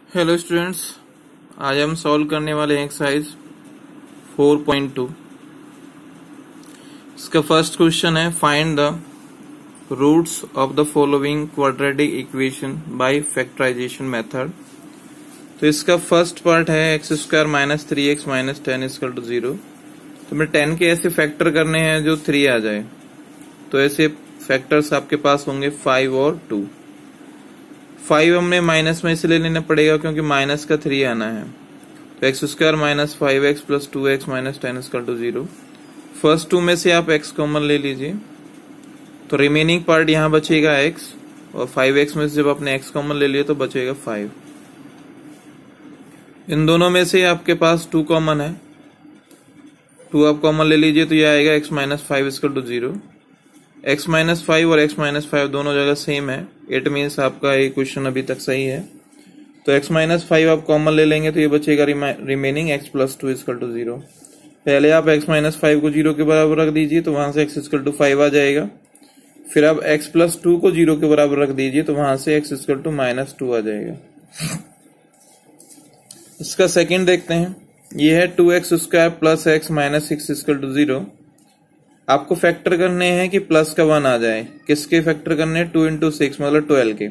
Hello students, आज हम solve करने वाले हैं एक्सरसाइज 4.2। इसका फर्स्ट क्वेश्चन है find the roots of the following quadratic equation by factorization method. तो इसका फर्स्ट पार्ट है x square minus 3x minus 10 equal to 0। तो हमें 10 के ऐसे फैक्टर करने हैं जो 3 आ जाए। तो ऐसे फैक्टर्स आपके पास होंगे 5 और 2। 5 हमने माइनस में इसलिए लेना पड़ेगा क्योंकि माइनस का 3 आना है। तो x square minus 5x plus 2x minus 10 equal to 0। First 2 में से आप x कॉमन ले लीजिए, तो रिमेनिंग पार्ट यहाँ बचेगा x, और 5x में से जब आपने x कॉमन ले लिया तो बचेगा 5। इन दोनों में से आपके पास 2 कॉमन है, 2 आप कॉमन ले लीजिए तो ये आएगा x minus 5 equal to 0। x minus 5 और x माइनस 5 दोनों जगह सेम है। इट मीन्स आपका ये क्वेश्चन अभी तक सही है। तो x माइनस 5 आप कॉमन ले लेंगे तो ये बचेगा remaining x plus 2 equal to 0। पहले आप x माइनस 5 को 0 के बराबर रख दीजिए तो वहां से x इक्वल टू 5 आ जाएगा। फिर आप x प्लस 2 को 0 के बराबर रख दीजिए तो वहां से x इक्वल टू माइनस 2 आ जाएगा। इसका सेकंड देखते हैं। ये है 2x square plus x minus 6 equal to 0। आपको फैक्टर करने हैं कि प्लस का 1 आ जाए। किसके फैक्टर करने हैं? 2 इंटू 6 मतलब 12 के।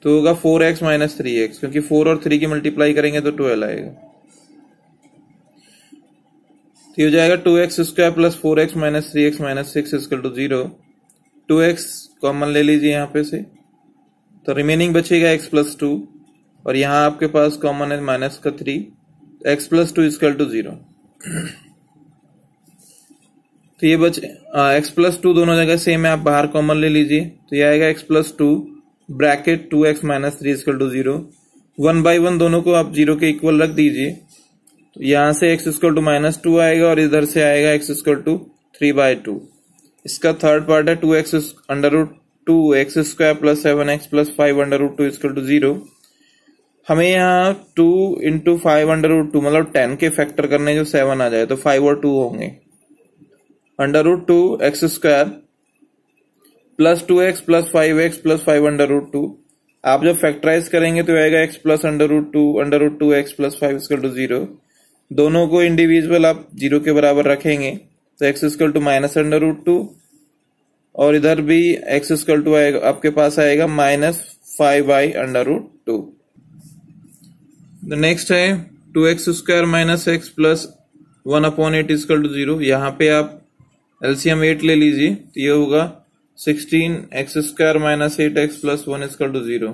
तो होगा 4x माइनस 3x, क्योंकि 4 और 3 की मल्टीप्लाई करेंगे तो 12 आएगा। तो हो जाएगा 2x square plus 4x minus 3x minus 6 equal to 0। 2x common ले लीजिए यहाँ पे से, तो रिमेनिंग बचेगा x प्लस 2, और यहाँ आपके पास कॉमन है माइनस का 3, x प्लस 2 इक्वल टू 0। तो ये बचे x प्लस 2 दोनों जगह सेम है, आप बाहर कॉमन ले लीजिए तो ये आएगा x plus 2 bracket 2x minus 3 equal to 0। 1 by 1 दोनों को आप 0 के इक्वल रख दीजिए, तो यहां से x इक्वल टू माइनस 2 आएगा और इधर से आएगा x इक्वल टू 3 बाई 2। इसका थर्ड पार्ट है 2x under root 2 x square plus 7x plus 5 under root 2 equal to 0। हमें यहाँ 2 इंटू 5 अंडर रूट 2 मतलब 10 के फैक्टर करने जो 7 आ जाए, तो 5 और 2 होंगे। Under root 2 x square plus 2x plus 5x plus 5 under root 2। आप जब फैक्टराइज करेंगे तो आएगा x plus under root 2 x plus 5 equal to 0। दोनों को इंडिविजुअल आप 0 के बराबर रखेंगे तो x equal to minus under root 2, और इधर भी x इक्वल टू आएगा आपके पास आएगा minus 5 by under root 2। Next है 2x square minus x plus 1 upon 8 equal to 0। यहाँ पे आप एलसीएम 8 ले लीजिए तो ये होगा 16x square minus 8x plus 1 equal to 0।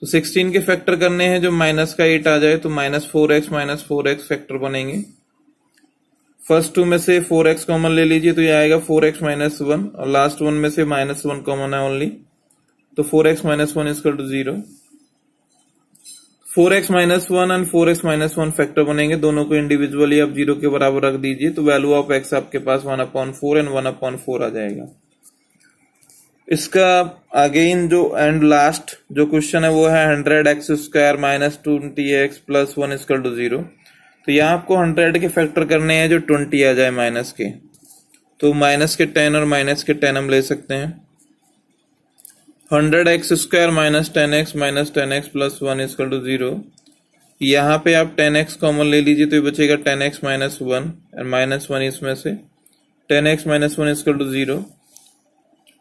तो 16 के फैक्टर करने हैं जो माइनस का 8 आ जाए, तो माइनस 4x फैक्टर बनेंगे। फर्स्ट 2 में से 4x कॉमन ले लीजिए तो ये आएगा 4x माइनस 1, और लास्ट 1 में से माइनस 1 कॉमन है ओनली, तो 4x minus 1 equal to 0। 4x minus 1 and 4x minus 1 factor बनेंगे। दोनों को इंडिविजुअली आप 0 के बराबर रख दीजिए तो वैल्यू ऑफ x आपके पास 1/4 एंड 1/4 आ जाएगा। इसका अगेन जो एंड लास्ट जो क्वेश्चन है वो है 100x square minus 20x plus 1 equal to 0। तो यहाँ आपको 100 के फैक्टर करने हैं जो 20 आ जाए माइनस के, तो माइनस के 10 और माइनस के 10 हम ले सकते हैं। 100x square minus 10x plus 1 equal to 0। यहाँ पे आप 10x कॉमन ले लीजिए तो ये बचेगा 10x माइनस 1 और माइनस 1 इसमें से 10x minus 1 equal to 0।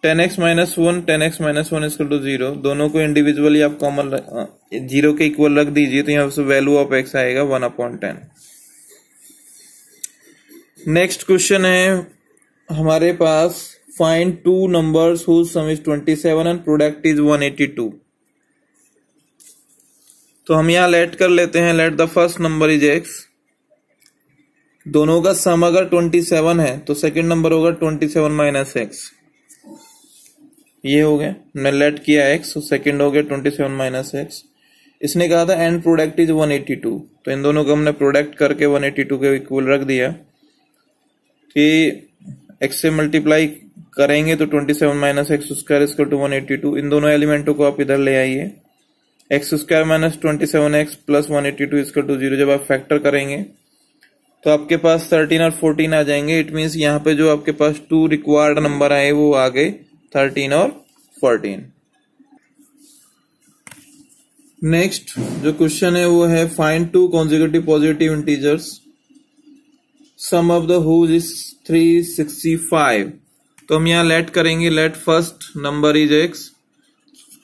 10x minus 1 equal to 0, दोनों को इंडिविजुअली आप कॉमन 0 के इक्वल रख दीजिए तो यहाँ से वैल्यू ऑफ x आएगा 1/10। नेक्स्ट क्वेश्चन है हमारे पास find two numbers whose sum is 27 and product is 182। तो हम यहाँ लेट कर लेते हैं, let the first number is x। दोनों का सम अगर 27 है तो सेकंड नंबर होगा 27 माइनस x। ये हो गया, हमने लेट किया x, तो सेकंड हो गया 27 माइनस x। इसने कहा था एंड प्रोडक्ट इज 182, तो इन दोनों को हमने प्रोडक्ट करके 182 के इक्वल रख दिया कि x से मल्टीप्लाई करेंगे तो 27 minus x square equal to 182। इन दोनों एलिमेंटों को आप इधर ले आइए। X square minus 27x plus 182 equal to 0 जब आप फैक्टर करेंगे तो आपके पास 13 और 14 आ जाएंगे। इट मीन्स यहाँ पे जो आपके पास 2 रिक्वायर्ड नंबर आए वो आ गए 13 और 14। नेक्स्ट जो क्वेश्चन है वो है find two consecutive positive integers sum of the whose is 365। तो हम यहाँ लेट करेंगे, let first number is x,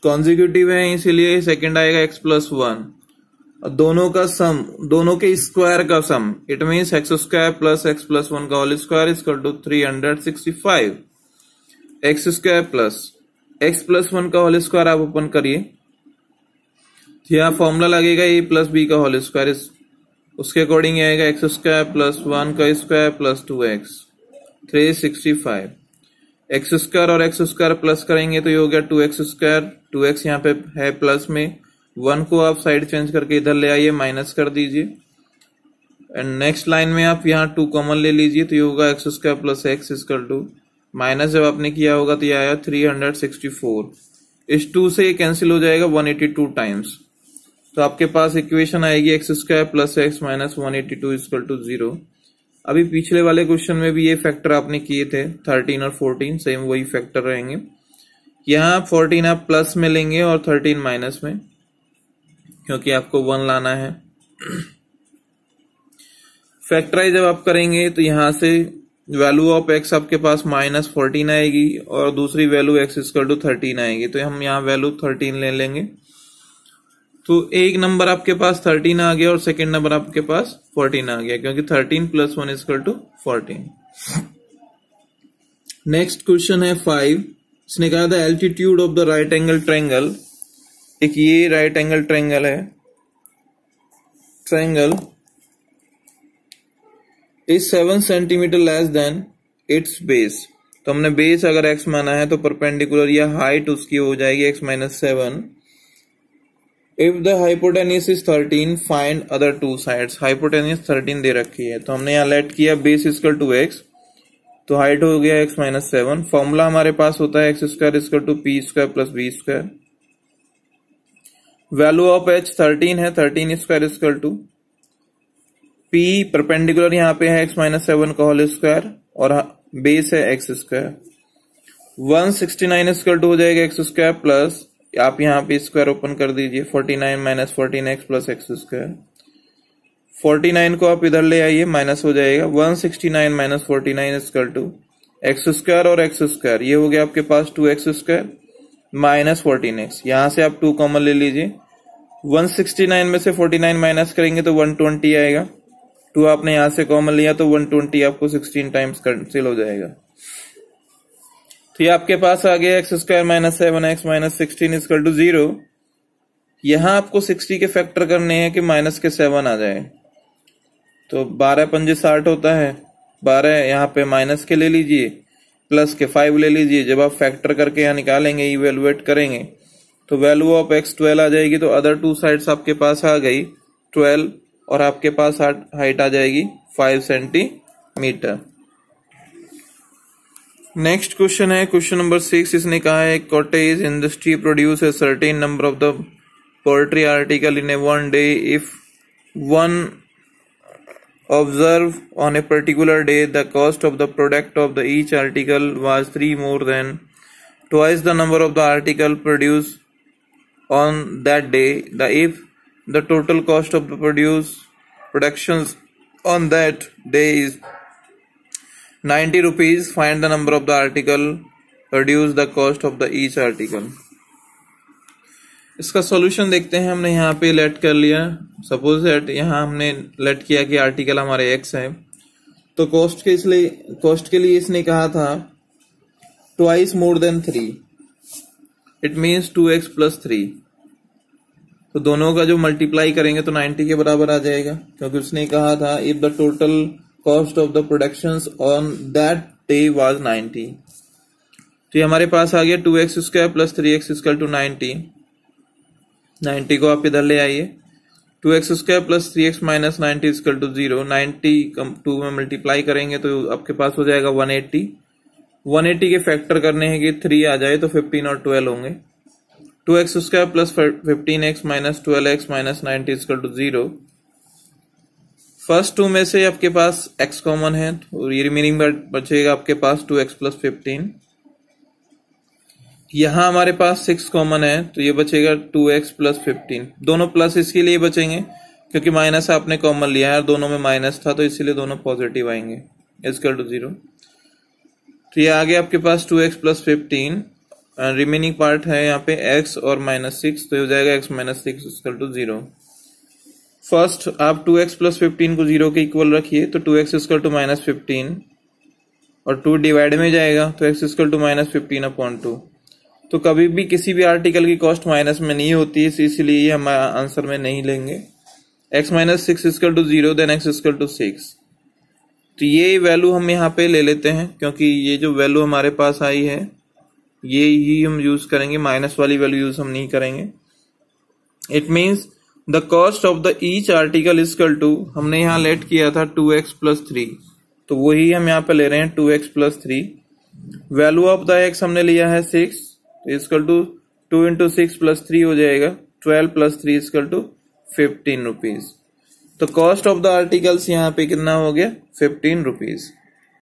consecutive है इसीलिए सेकंड आएगा एक्स प्लस वन, और दोनों का सम, दोनों के स्क्वायर का sum, it means x square plus x plus one का whole square is equal to 365। X square plus x plus one का होल स्क्वायर आप ओपन करिए, यहाँ फॉर्मूला लगेगा ए प्लस बी का होल स्क्वायर, उसके अकॉर्डिंग आएगा एक्स स्क्वायर प्लस वन का square plus 2x 365। X square और एक्स स्क्वायर प्लस करेंगे तो ये हो गया 2x स्क्वायर, 2x यहाँ पे है प्लस में, 1 को आप साइड चेंज करके इधर ले आइए, माइनस कर दीजिए, एंड नेक्स्ट लाइन में आप यहाँ 2 कॉमन ले लीजिए तो ये होगा x square plus x equal to, minus जब आपने किया होगा तो ये आया 364। इस 2 से ये कैंसिल हो जाएगा 182 टाइम्स, तो आपके पास इक्वेशन आएगी x square plus x minus 182 equal to 0। अभी पिछले वाले क्वेश्चन में भी ये फैक्टर आपने किए थे 13 और 14, सेम वही फैक्टर रहेंगे। यहाँ 14 आप प्लस में लेंगे और 13 माइनस में, क्योंकि आपको 1 लाना है। फैक्टराइज जब आप करेंगे तो यहां से वैल्यू ऑफ एक्स आपके पास माइनस 14 आएगी और दूसरी वैल्यू एक्स इक्वल टू 13 आएगी, तो हम यहाँ वैल्यू 13 ले लेंगे। तो एक नंबर आपके पास 13 आ गया और सेकंड नंबर आपके पास 14 आ गया, क्योंकि 13 plus 1 equal to 14। Next question है 5। इसने कहा था altitude of the right angle triangle, एक ये राइट एंगल ट्रायंगल है, triangle is 7 centimetre less than its base. तो हमने बेस अगर x माना है तो परपेंडिकुलर या हाइट उसकी हो जाएगी x minus 7। If the hypotenuse is 13 find other two sides. Hypotenuse 13 दे रखी है, तो हमने यहाँ लेट किया बेस इक्वल टू x, तो हाइट हो गया x माइनस 7। फॉर्मूला हमारे पास होता है x square equal to p square plus b square. Value of h 13 है, 13 square equal to p, perpendicular यहाँ पे है x माइनस 7 का होल स्क्वायर और बेस है x स्क्वायर। 169 इक्वल टू हो जाएगा एक्स स्क्वायर प्लस, आप यहाँ पे स्क्वायर ओपन कर दीजिए, 49 minus 14x plus x square. 49 को आप इधर ले आइए, माइनस हो जाएगा, 169 minus 49 equal to x square और एक्स स्क्वायर, ये हो गया आपके पास 2x स्क्वायर माइनस 14x। यहां से आप 2 कॉमन ले लीजिए, 169 में से 49 माइनस करेंगे तो 120 आएगा, 2 आपने यहां से कॉमन लिया तो 120 आपको 16 टाइम्स कैंसिल हो जाएगा। तो ये आपके पास आ गया x square minus 7x minus 16 equal to 0। यहां आपको 60 के फैक्टर करने हैं कि माइनस के 7 आ जाए, तो 12 पंजे 60 होता है, 12 यहाँ पे माइनस के ले लीजिए, प्लस के 5 ले लीजिए। जब आप फैक्टर करके यहाँ निकालेंगे, इवेलुएट करेंगे, तो वैल्यू ऑफ x 12 आ जाएगी, तो अदर टू साइड्स आपके पास आ गई 12 और आपके पास हाइट आ जाएगी 5 सेंटीमीटर। नेक्स्ट क्वेश्चन है क्वेश्चन नंबर 6। इसने कहा है cottage industry produce a certain number of the poultry article in A one day. If one observe on a particular day the cost of the product of the each article was 3 more than twice the number of the article produce on that day, the if the total cost of the production on that day is 90 rupees, find the number of the article, reduce the cost of the each article। इसका solution देखते हैं। हमने यहाँ पे late कर लिया, suppose that यहाँ हमने लेट किया कि आर्टिकल हमारे x है, तो कॉस्ट के लिए इसने कहा था twice more than 3, it means 2x plus 3। तो दोनों का जो मल्टीप्लाई करेंगे तो 90 के बराबर आ जाएगा, क्योंकि उसने कहा था if the total cost of the productions on that day was 90। तो ये हमारे पास आ गया 2x square plus 3x equal to 90। 90 को आप इधर ले आइए, 2x square plus 3x minus 90 equal to 0। 90 2 में मल्टीप्लाई करेंगे तो आपके पास हो जाएगा 180। 180 के फैक्टर करने हैं कि 3 आ जाए तो 15 और 12 होंगे। 2x square plus 15x minus 12x minus 90 equal to 0। First 2 में से आपके पास x कॉमन है, तो ये रिमेनिंग बचेगा आपके पास 2x प्लस 15। यहाँ हमारे पास 6 कॉमन है, तो ये बचेगा 2x प्लस 15। दोनों प्लस इसके लिए बचेंगे क्योंकि माइनस आपने कॉमन लिया है और दोनों में माइनस था, तो इसीलिए दोनों पॉजिटिव आएंगे, इक्वल टू 0। तो ये आगे आपके पास 2x प्लस 15, रिमेनिंग पार्ट है यहाँ पे x और -6, तो हो जाएगा x minus 6 equal to 0। First आप 2x प्लस 15 को 0 के इक्वल रखिए, तो 2x इक्वल टू -15 और 2 डिवाइड में जाएगा, तो x इक्वल टू -15/2। तो कभी भी किसी भी आर्टिकल की कॉस्ट माइनस में नहीं होती है, इसलिए ये हम आंसर में नहीं लेंगे। x minus 6 equal to 0, then x equal to 6। तो ये वैल्यू हम यहाँ पे ले लेते हैं, क्योंकि ये जो वैल्यू हमारे पास आई है ये ही हम यूज करेंगे, माइनस वाली वैल्यू यूज हम नहीं करेंगे। It means the cost of the each article equal to, हमने यहाँ लेट किया था 2x प्लस 3, तो वही हम यहाँ पे ले रहे हैं 2x plus 3। Value of the x हमने लिया है 6, तो इक्वल टू 2 इंटू 6 प्लस 3 हो जाएगा 12 प्लस 3 इक्वल टू 15 रुपीज। तो कॉस्ट ऑफ द आर्टिकल्स यहाँ पे कितना हो गया 15 रुपीज।